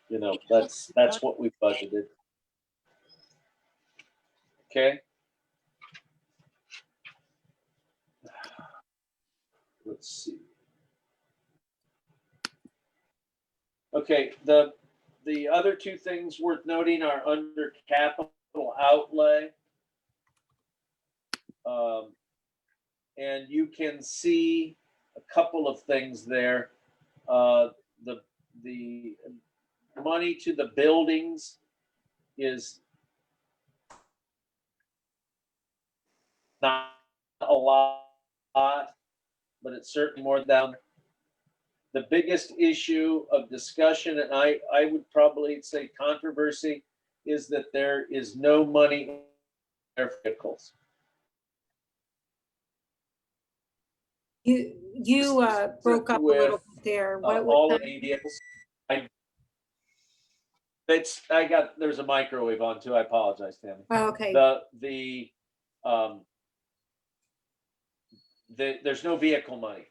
You know, that's what we budgeted. Okay. Let's see. Okay, the other two things worth noting are under capital outlay. And you can see a couple of things there. The money to the buildings is not a lot, but it's certainly more down. The biggest issue of discussion, and I would probably say controversy, is that there is no money in their vehicles. You broke up a little bit there. What all was of the vehicles. There's a microwave on too. I apologize, Tammy. Oh, okay. There's no vehicle money,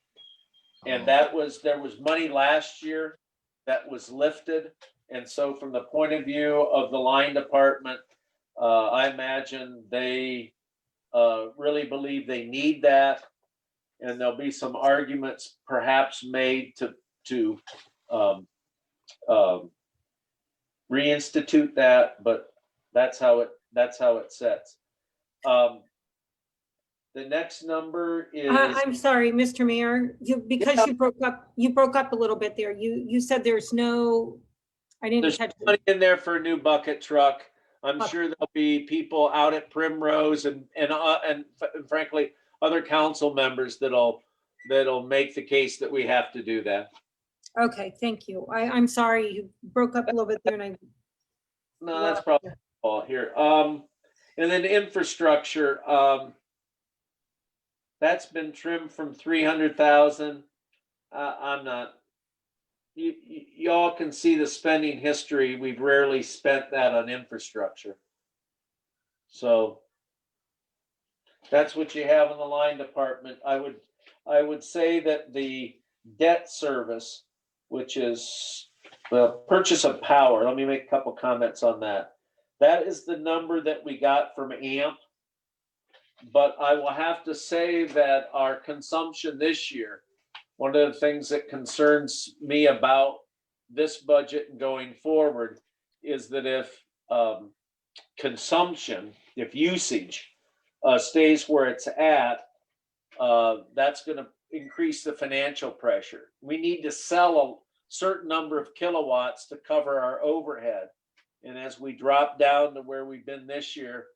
and there was money last year that was lifted, and so from the point of view of the line department, I imagine they really believe they need that, and there'll be some arguments perhaps made to reinstitute that, but that's how it sets. The next number is. I'm sorry, Mr. Mayor, because you broke up a little bit there. You said there's no. I didn't There's catch money in there for a new bucket truck. I'm sure there'll be people out at Primrose and frankly other council members that'll make the case that we have to do that. Okay, thank you. I'm sorry, you broke up a little bit there, and No, that's probably all here. And then infrastructure, that's been trimmed from 300,000. I'm not. Y'all can see the spending history. We've rarely spent that on infrastructure. So that's what you have in the line department. I would say that the debt service, which is the purchase of power. Let me make a couple comments on that. That is the number that we got from AMP. But I will have to say that our consumption this year, one of the things that concerns me about this budget going forward is that if consumption, if usage stays where it's at, that's going to increase the financial pressure. We need to sell a certain number of kilowatts to cover our overhead. And as we drop down to where we've been this year,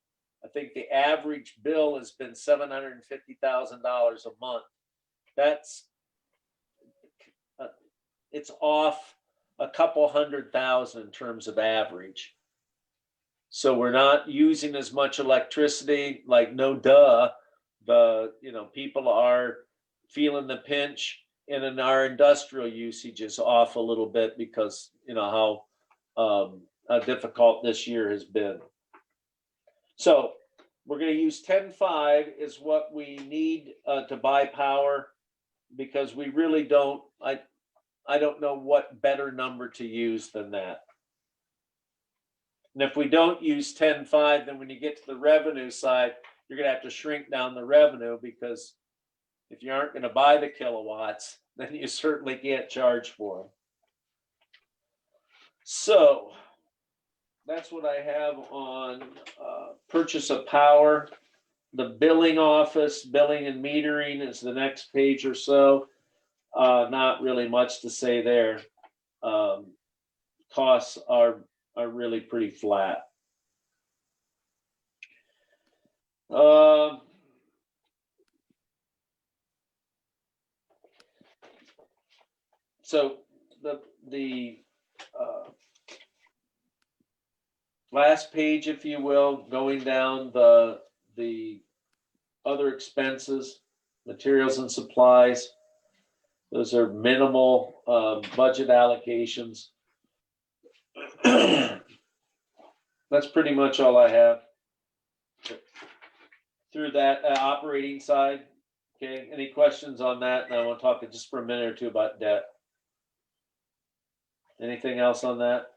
I think the average bill has been $750,000 a month. It's off a couple 100,000 in terms of average. So we're not using as much electricity, like no duh. People are feeling the pinch, and then our industrial usage is off a little bit because how difficult this year has been. So we're going to use 10.5 is what we need to buy power, because we really don't. I don't know what better number to use than that. And if we don't use 10.5, then when you get to the revenue side, you're going to have to shrink down the revenue, because if you aren't going to buy the kilowatts, then you certainly can't charge for them. So that's what I have on purchase of power. The billing office, billing and metering is the next page or so. Not really much to say there. Costs are really pretty flat. So the last page, if you will, going down the other expenses, materials and supplies. Those are minimal budget allocations. That's pretty much all I have through that operating side. Okay, any questions on that? And I want to talk just for a minute or two about debt. Anything else on that?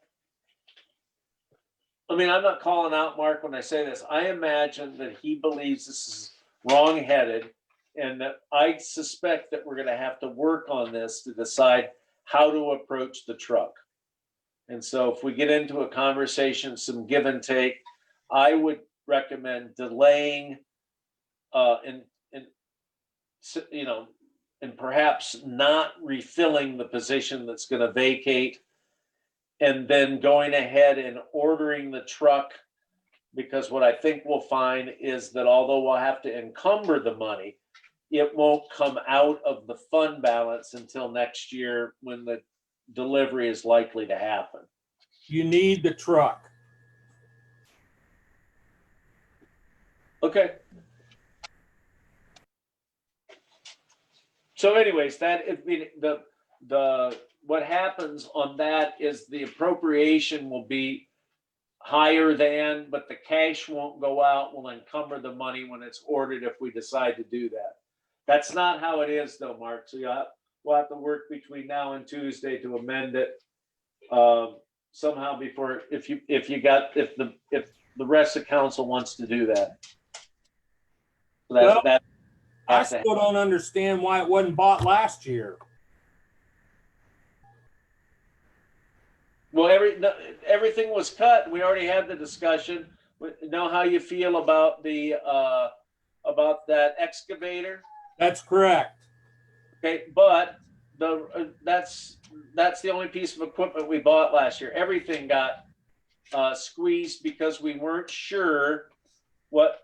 I mean, I'm not calling out Mark when I say this. I imagine that he believes this is wrong-headed, and that I suspect that we're gonna have to work on this to decide how to approach the truck. And so if we get into a conversation, some give and take, I would recommend delaying, and you know, and perhaps not refilling the position that's gonna vacate, and then going ahead and ordering the truck. Because what I think we'll find is that although we'll have to encumber the money, it won't come out of the fund balance until next year when the delivery is likely to happen. You need the truck. Okay. So anyways, that, I mean, the, what happens on that is the appropriation will be higher than, but the cash won't go out. We'll encumber the money when it's ordered if we decide to do that. That's not how it is though, Mark. So we'll have to work between now and Tuesday to amend it somehow before, if the rest of council wants to do that. So Well, that I has to still don't understand why it wasn't bought last year. Well, everything was cut. We already had the discussion. We know how you feel about about that excavator. That's correct. Okay, but that's the only piece of equipment we bought last year. Everything got squeezed because we weren't sure what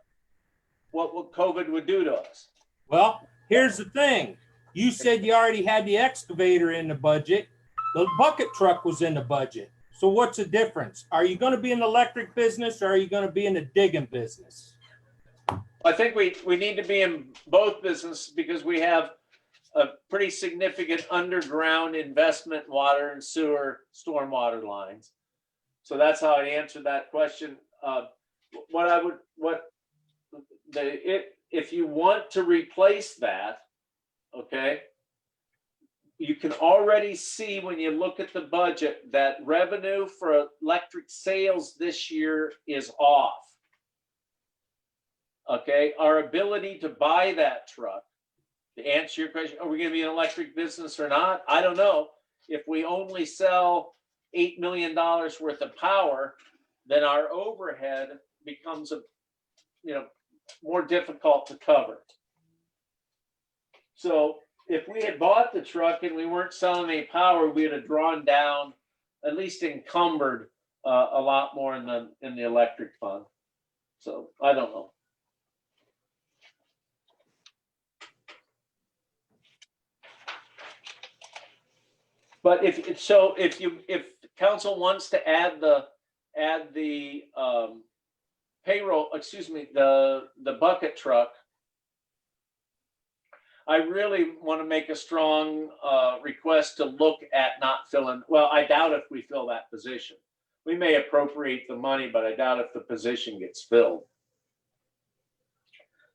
COVID would do to us. Well, here's the thing. You said you already had the excavator in the budget. The bucket truck was in the budget. So what's the difference? Are you going to be in the electric business, or are you going to be in the digging business? I think we need to be in both businesses because we have a pretty significant underground investment in water and sewer stormwater lines. So that's how I answer that question. If you want to replace that, okay, you can already see when you look at the budget that revenue for electric sales this year is off. Okay, our ability to buy that truck, to answer your question, are we going to be an electric business or not? I don't know. If we only sell $8 million worth of power, then our overhead becomes more difficult to cover. So if we had bought the truck and we weren't selling any power, we'd have drawn down, at least encumbered a lot more in the electric fund. So I don't know. But if council wants to add the payroll, excuse me, the bucket truck, I really want to make a strong request to look at not filling. Well, I doubt if we fill that position. We may appropriate the money, but I doubt if the position gets filled.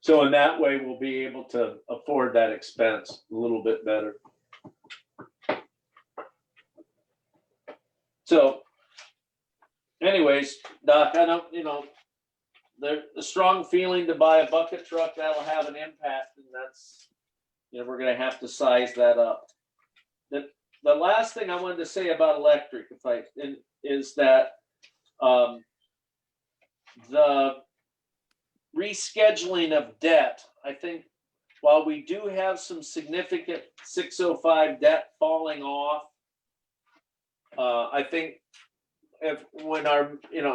So in that way, we'll be able to afford that expense a little bit better. So anyways, Doc, I don't, the strong feeling to buy a bucket truck, that'll have an impact, and that's, we're going to have to size that up. The last thing I wanted to say about electric, is that the rescheduling of debt, I think while we do have some significant 605 debt falling off, I think when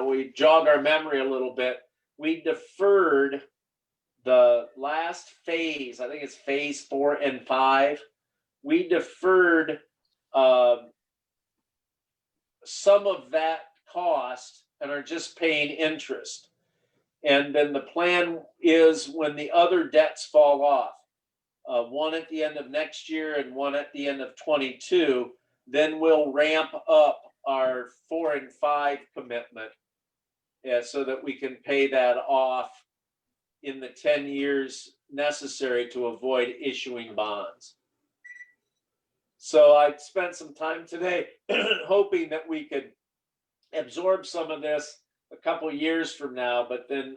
we jog our memory a little bit, we deferred the last phase. I think it's phase 4 and 5. We deferred some of that cost and are just paying interest. And then the plan is when the other debts fall off, one at the end of next year and one at the end of 22, then we'll ramp up our 4 and 5 commitment, so that we can pay that off in the 10 years necessary to avoid issuing bonds. So I spent some time today hoping that we could absorb some of this a couple years from now, but then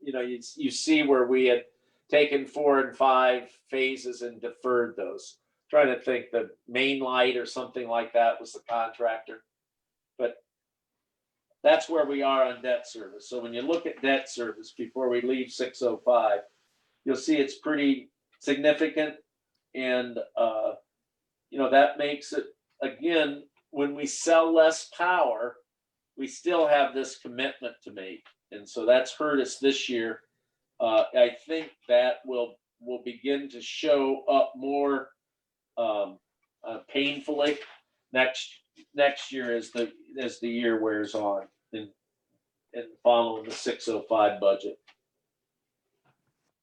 you see where we had taken 4 and 5 phases and deferred those. Trying to think, the Main Light or something like that was the contractor. But that's where we are on debt service. So when you look at debt service before we leave 605, you'll see it's pretty significant. And, that makes it, again, when we sell less power, we still have this commitment to make. And so that's hurt us this year. I think that will begin to show up more painfully next year as the year wears on and following the 605 budget.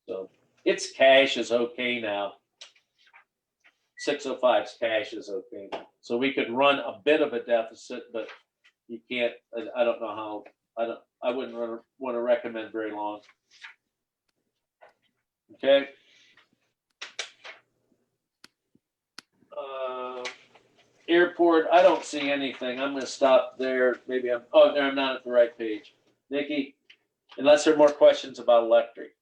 So its cash is okay now. 605's cash is okay now. So we could run a bit of a deficit, but you can't. I don't know how. I wouldn't want to recommend very long. Okay. Airport, I don't see anything. I'm going to stop there. Maybe I'm not at the right page. Nikki, unless there are more questions about electric.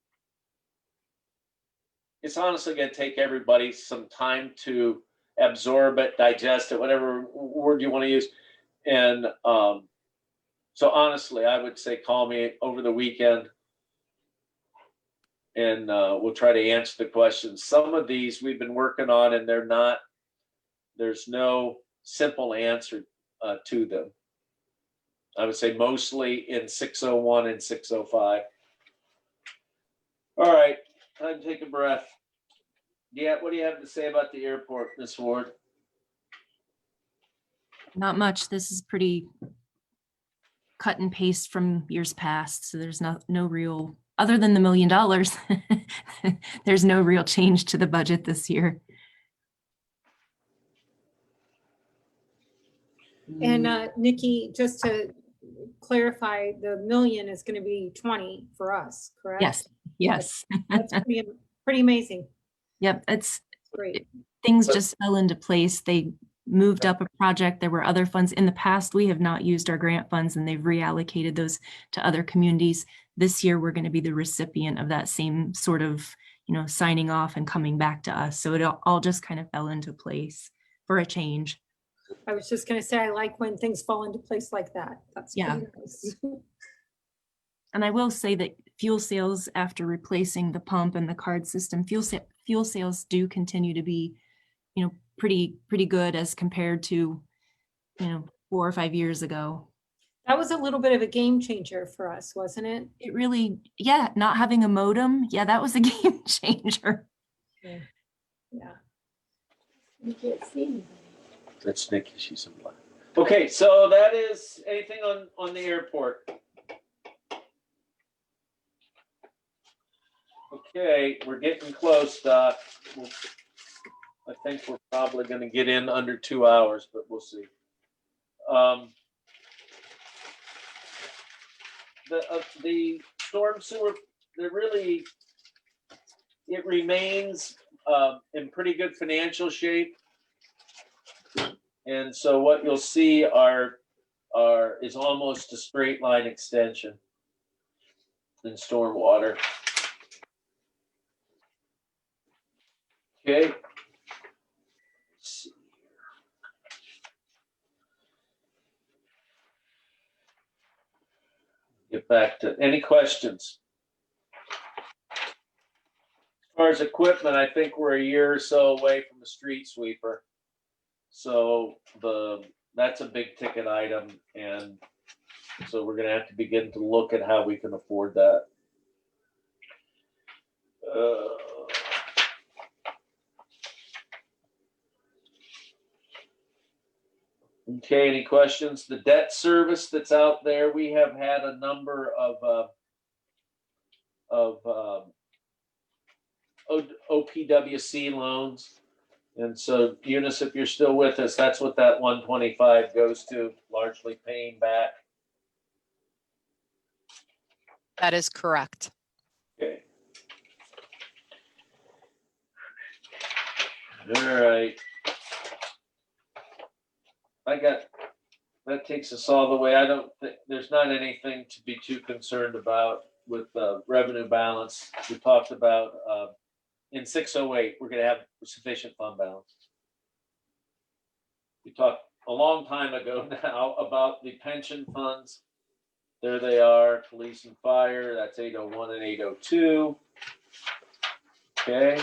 It's honestly going to take everybody some time to absorb it, digest it, whatever word you want to use. And so honestly, I would say call me over the weekend and we'll try to answer the questions. Some of these we've been working on and there's no simple answer to them. I would say mostly in 601 and 605. All right, time to take a breath. Yeah, what do you have to say about the airport, Ms. Ward? Not much. This is pretty cut and paste from years past. So there's no real, other than the $1 million, there's no real change to the budget this year. And Nikki, just to clarify, the million is going to be 20 for us, correct? Yes. That's pretty amazing. Yep. It's Great. things just fell into place. They moved up a project. There were other funds in the past. We have not used our grant funds and they've reallocated those to other communities. This year, we're going to be the recipient of that same sort of, signing off and coming back to us. So it all just kind of fell into place for a change. I was just going to say, I like when things fall into place like that. That's pretty nice. And I will say that fuel sales, after replacing the pump and the card system, fuel sales do continue to be, pretty good as compared to, 4 or 5 years ago. That was a little bit of a game changer for us, wasn't it? It really, not having a modem, that was a game changer. Yeah. You can't see anybody. That's Nikki. She's in black. Okay, so that is anything on the airport. Okay, we're getting close, Doc. I think we're probably going to get in under 2 hours, but we'll see. The storm sewer, it remains in pretty good financial shape. And so what you'll see is almost a straight line extension in stormwater. Okay. Get back to any questions. As far as equipment, I think we're a year or so away from the street sweeper. So that's a big ticket item, and so we're going to have to begin to look at how we can afford that. Okay, any questions? The debt service that's out there, we have had a number of OPWC loans. And so, Eunice, if you're still with us, that's what that 125 goes to, largely paying back. That is correct. Okay. All right. I that takes us all the way. I don't think, there's not anything to be too concerned about with revenue balance. We talked about, in 608, we're gonna have sufficient fund balance. We talked a long time ago now about the pension funds. There they are, police and fire, that's 801 and 802. Okay.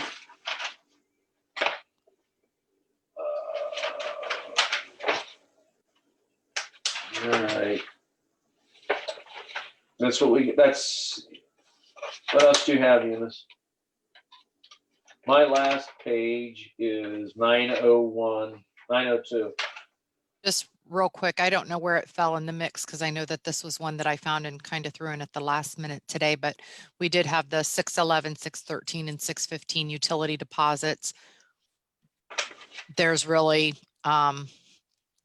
All right. That's what what else do you have, Eunice? My last page is 901, 902. Just real quick, I don't know where it fell in the mix because I know that this was one that I found and kind of threw in at the last minute today, but we did have the 611, 613, and 615 utility deposits. There's really,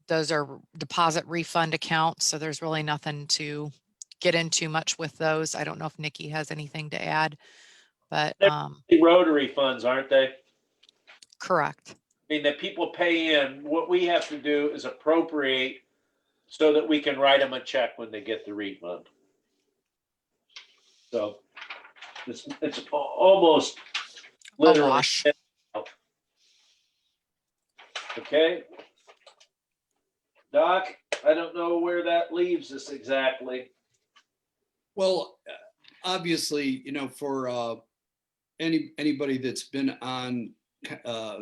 those are deposit refund accounts, so there's really nothing to get into much with those. I don't know if Nikki has anything to add, but Rotary funds, aren't they? correct. I mean, that people pay in, what we have to do is appropriate so that we can write them a check when they get the refund. So it's almost A literally. wash. Okay. Doc, I don't know where that leaves us exactly. Well, obviously, for anybody that's been on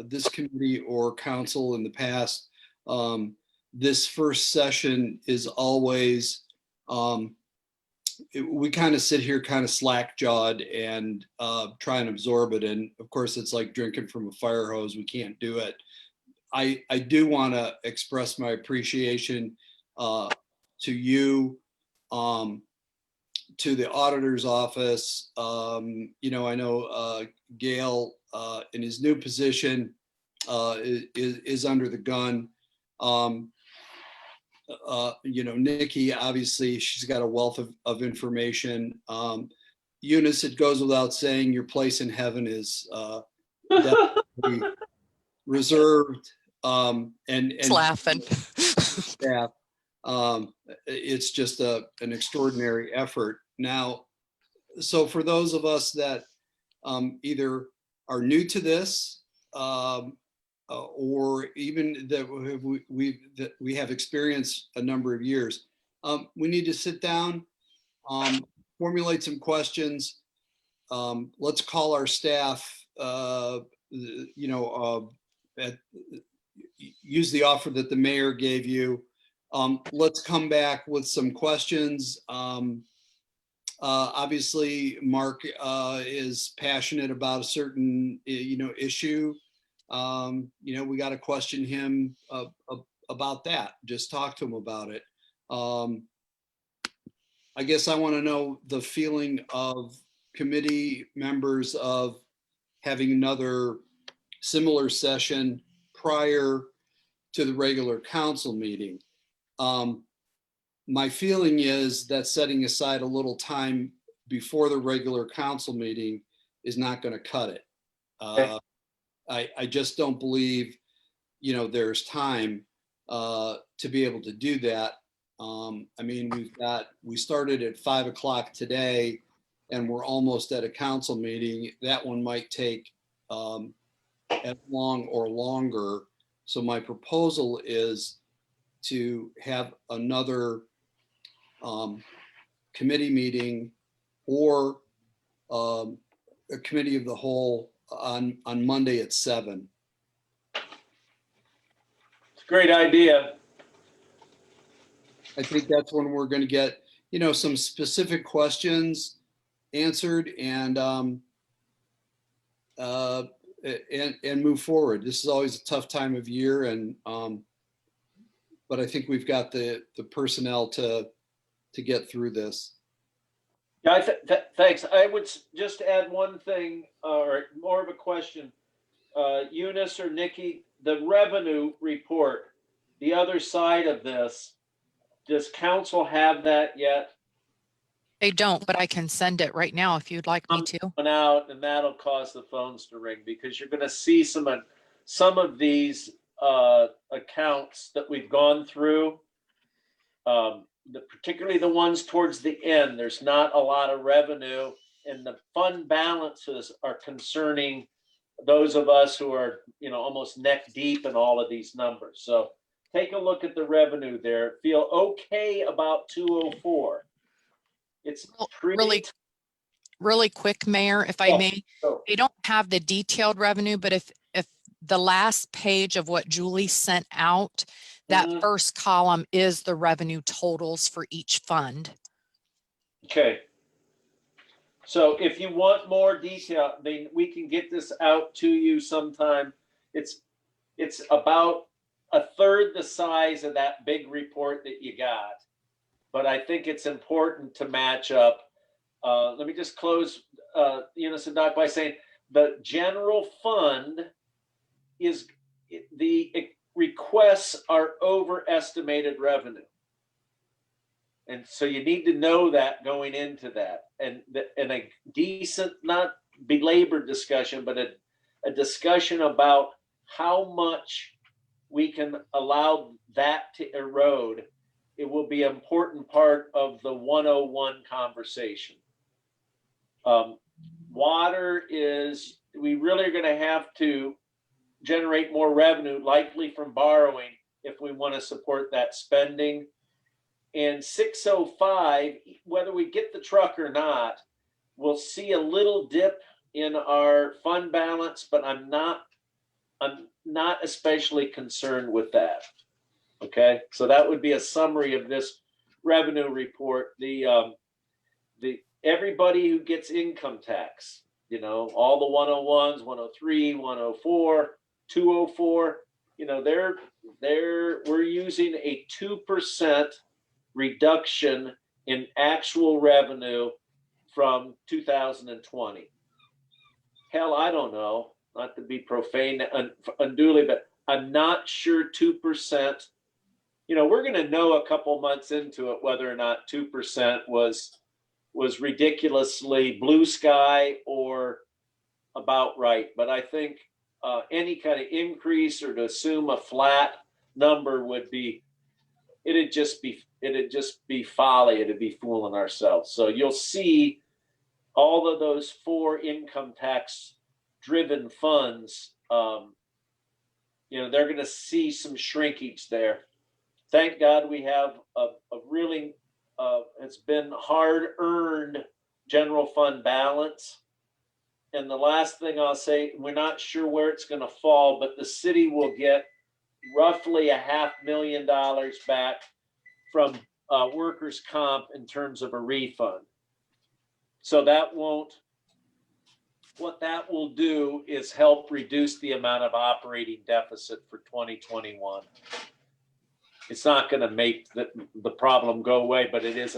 this committee or council in the past, this first session is always, we kind of sit here kind of slack jawed and try and absorb it. And of course, it's like drinking from a fire hose. We can't do it. I do want to express my appreciation to you, to the auditor's office. I know Gail in his new position is under the gun. Nikki, obviously, she's got a wealth of information. Eunice, it goes without saying, your place in heaven is definitely reserved. And It's laughing. staff. It's just an extraordinary effort. Now, so for those of us that either are new to this or even that we have experienced a number of years, we need to sit down, formulate some questions. Let's call our staff, use the offer that the mayor gave you. Let's come back with some questions. Obviously, Mark is passionate about a certain, issue. We got to question him about that. Just talk to him about it. I guess I want to know the feeling of committee members of having another similar session prior to the regular council meeting. My feeling is that setting aside a little time before the regular council meeting is not going to cut it. I just don't believe, there's time to be able to do that. We started at 5 o'clock today and we're almost at a council meeting. That one might take as long or longer. So my proposal is to have another committee meeting or a committee of the whole on Monday at 7. It's a great idea. I think that's when we're going to get, some specific questions answered and move forward. This is always a tough time of year, and but I think we've got the personnel to get through this. Yeah, thanks. I would just add one thing, or more of a question. Eunice or Nikki, the revenue report, the other side of this, does council have that yet? They don't, but I can send it right now if you'd like me to. Out, and that'll cause the phones to ring because you're going to see some of these accounts that we've gone through Particularly the ones towards the end, there's not a lot of revenue, and the fund balances are concerning those of us who are, almost neck deep in all of these numbers. So take a look at the revenue there. Feel okay about 204. It's Really, really quick, Mayor, if I Oh, may. oh. They don't have the detailed revenue, but if the last page of what Julie sent out, that Mhm. first column is the revenue totals for each fund. Okay. So if you want more detail, then we can get this out to you sometime. It's about a third the size of that big report that you got. But I think it's important to match up. Let me just close Unison Doc by saying the general fund is the requests are overestimated revenue. And so you need to know that going into that, and a decent, not belabored discussion, but a discussion about how much we can allow that to erode. It will be an important part of the 101 conversation. Water is, we really are going to have to generate more revenue, likely from borrowing, if we want to support that spending. And 605, whether we get the truck or not, we'll see a little dip in our fund balance, but I'm not especially concerned with that. Okay, so that would be a summary of this revenue report. The everybody who gets income tax, all the 101s, 103, 104, 204, we're using a 2% reduction in actual revenue from 2020. Hell, I don't know, not to be profane unduly, but I'm not sure 2%. We're going to know a couple months into it whether or not 2% was ridiculously blue sky or about right. But I think any kind of increase or to assume a flat number it'd just be folly. It'd be fooling ourselves. So you'll see all of those 4 income tax driven funds, they're going to see some shrinkage there. Thank God we have a really, it's been hard earned general fund balance. And the last thing I'll say, we're not sure where it's going to fall, but the city will get roughly $500,000 back from workers' comp in terms of a refund. So what that will do is help reduce the amount of operating deficit for 2021. It's not going to make the problem go away, but it's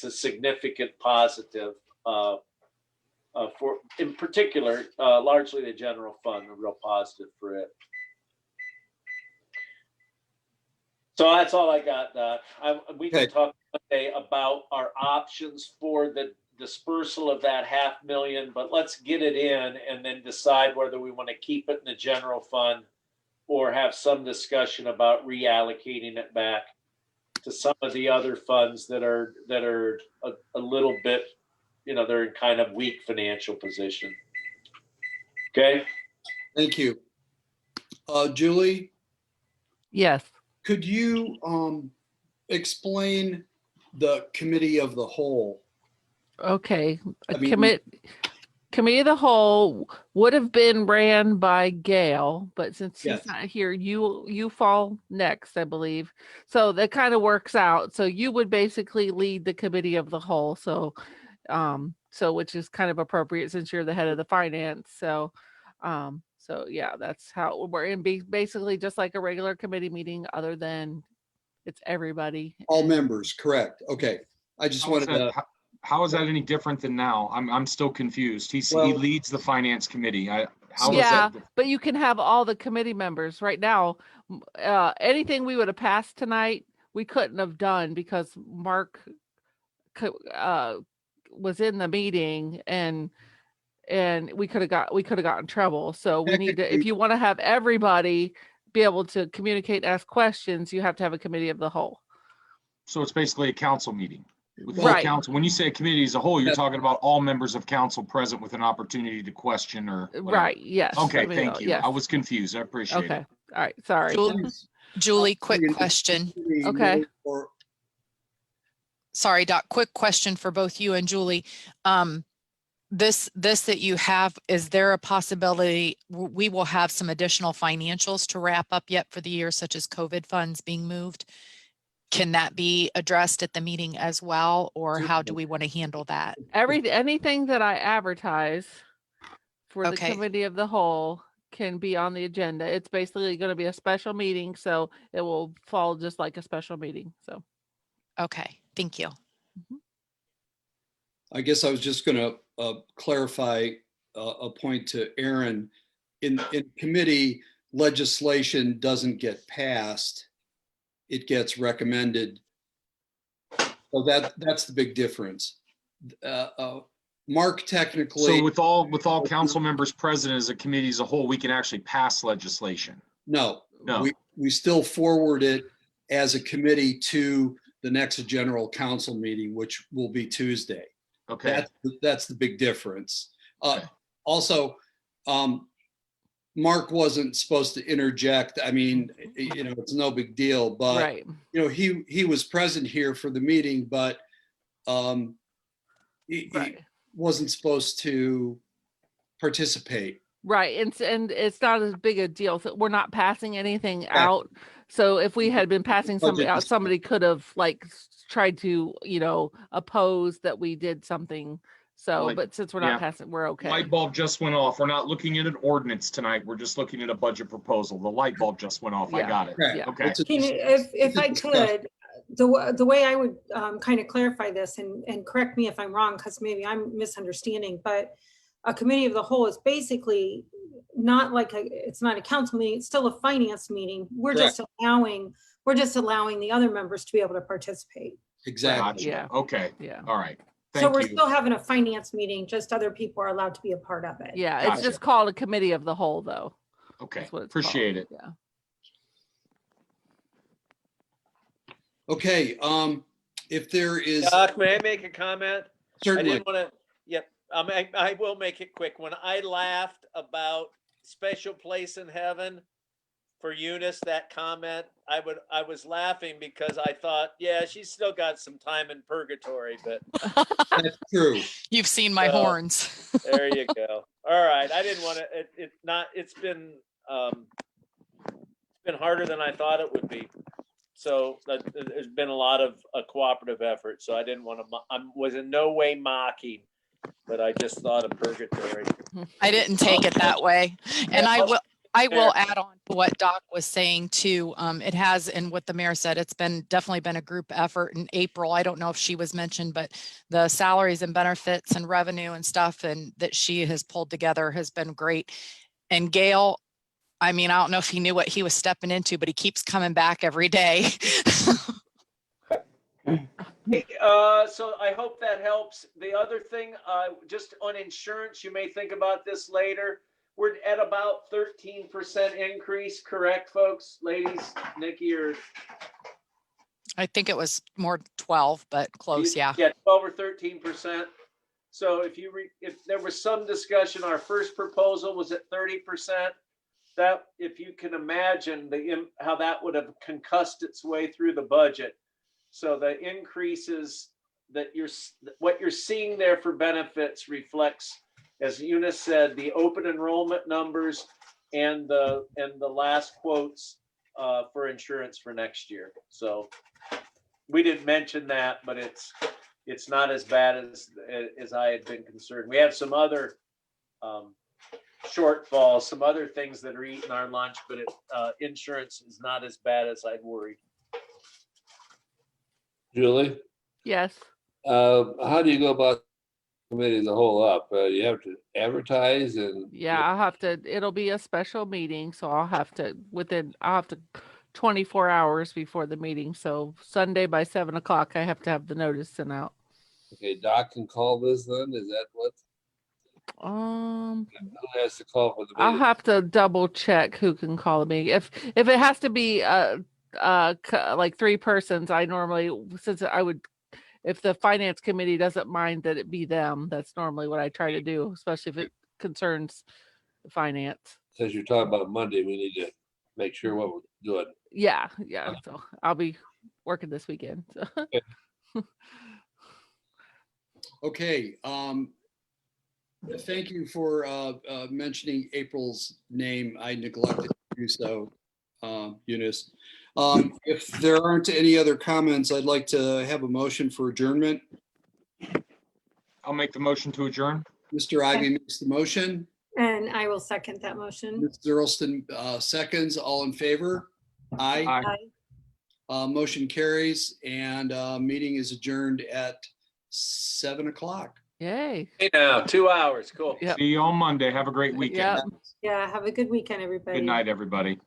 a significant positive for, in particular, largely the general fund, a real positive for it. So that's all I got, Doc. We can talk Monday about our options for the dispersal of that $500,000, but let's get it in and then decide whether we want to keep it in the general fund or have some discussion about reallocating it back to some of the other funds that are a little bit, they're in kind of weak financial position. Okay. Thank you. Julie, Yes. could you explain the committee of the whole? Okay. I mean, Committee of the whole would have been ran by Gail, but since Yes. she's not here, you fall next, I believe. So that kind of works out. So you would basically lead the committee of the whole. So which is kind of appropriate since you're the head of the finance. So yeah, that's how we're in. Basically just like a regular committee meeting, other than it's everybody. All members, correct. Okay. I just wanted to. How is that any different than now? I'm still confused. He Well- leads the finance committee. How is Yeah, that? but you can have all the committee members right now. Anything we would have passed tonight, we couldn't have done because Mark was in the meeting and we could have got in trouble. So we need to, if Technically- you want to have everybody be able to communicate, ask questions, you have to have a committee of the whole. So it's basically a council meeting with full Right. council. When you say a committee as a whole, you're Yeah. talking about all members of council present with an opportunity to question or whatever. Right, yes. Okay, I mean, thank you. yes. I was confused. I appreciate Okay, it. all right, sorry. Julie, quick Bring it to question. committee, Okay. or- Sorry, Doc, quick question for both you and Julie. This that you have, is there a possibility we will have some additional financials to wrap up yet for the year, such as COVID funds being moved? Can that be addressed at the meeting as well, or how do we want to handle that? Anything that I advertise for the Okay. committee of the whole can be on the agenda. It's basically going to be a special meeting, so it will fall just like a special meeting, so. Okay, thank you. I guess I was just gonna clarify a point to Aaron. In committee, legislation doesn't get passed. It gets recommended. So that's the big difference. Mark technically. So with all council members present as a committee as a whole, we can actually pass legislation. No. No. We still forward it as a committee to the next general council meeting, which will be Tuesday. Okay. That's the big difference. Okay. Also, Mark wasn't supposed to interject. I mean, it's no big deal, but Right, he was present here for the meeting, but he right, wasn't supposed to participate. right. And it's not as big a deal. So we're not passing anything out. So if we had been passing something out, somebody could have tried to, oppose that we did something. So, Like, but since we're yeah. not passing, we're okay. Light bulb just went off. We're not looking at an ordinance tonight. We're just looking at a budget proposal. The light bulb just went off. I Yeah. got it. Correct. Yeah. Okay. It's a- Can you- if I could, the way I would kind of clarify this, and correct me if I'm wrong, because maybe I'm misunderstanding, but a committee of the whole is basically not like it's not a council meeting, it's still a finance meeting. We're just allowing the other members to be able to participate. Exactly. Gotcha. Yeah. Okay. Yeah. All right. So Thank we're you. still having a finance meeting, just other people are allowed to be a part of it. Yeah, Gotcha. it's just called a committee of the whole, though. Okay. That's what it's Appreciate called. it. Yeah. Okay, if there is. Doc, may I make a comment? I Certainly. didn't want to, yep, I will make it quick. When I laughed about special place in heaven for Eunice, that comment, I was laughing because I thought, yeah, she's still got some time in purgatory, but That's true. You've seen my Well, horns. there you go. All right, I didn't want to, it's been harder than I thought it would be. So there's been a lot of a cooperative effort, so I didn't want to, I was in no way mocking, but I just thought of purgatory. I didn't take it that way. And I will add on to what Doc was saying too. It has, and what the mayor said, it's definitely been a group effort in April. I don't know if she was mentioned, but the salaries and benefits and revenue and stuff and that she has pulled together has been great. And Gail, I mean, I don't know if he knew what he was stepping into, but he keeps coming back every day. Hey, so I hope that helps. The other thing, just on insurance, you may think about this later. We're at about 13% increase, correct, folks, ladies, Nikki, or? I think it was more 12, but close, yeah. Yeah, 12 or 13%. So if there was some discussion, our first proposal was at 30%. That, if you can imagine how that would have concussed its way through the budget. So the increases that what you're seeing there for benefits reflects, as Eunice said, the open enrollment numbers and the last quotes for insurance for next year. So we didn't mention that, but it's not as bad as I had been concerned. We have some other shortfalls, some other things that are eating our lunch, but insurance is not as bad as I'd worried. Julie, Yes. how do you go about committing the whole up? You have to advertise and. Yeah, it'll be a special meeting, so I'll have to 24 hours before the meeting. So Sunday by 7 o'clock, I have to have the notice sent out. Okay, Doc can call this then? Is that what? Who has to call for the I'll meeting? have to double check who can call me. If it has to be like 3 persons, I normally, since I would, if the finance committee doesn't mind that it be them, that's normally what I try to do, especially if it concerns the finance. Since you're talking about Monday, we need to make sure what we're doing. Yeah, so I'll be working this weekend. So. Okay, thank you for mentioning April's name. I neglected to do so, Eunice. If there aren't any other comments, I'd like to have a motion for adjournment. I'll make the motion to adjourn. Mr. Ivy makes the motion. And I will second that motion. Ms. Earlston seconds. All in favor? Aye. Aye. Motion carries and meeting is adjourned at 7 o'clock. Yay. Hey now, 2 hours, cool. Yep. See you on Monday. Have a great weekend. Yep. Yeah, have a good weekend, everybody. Good night, everybody.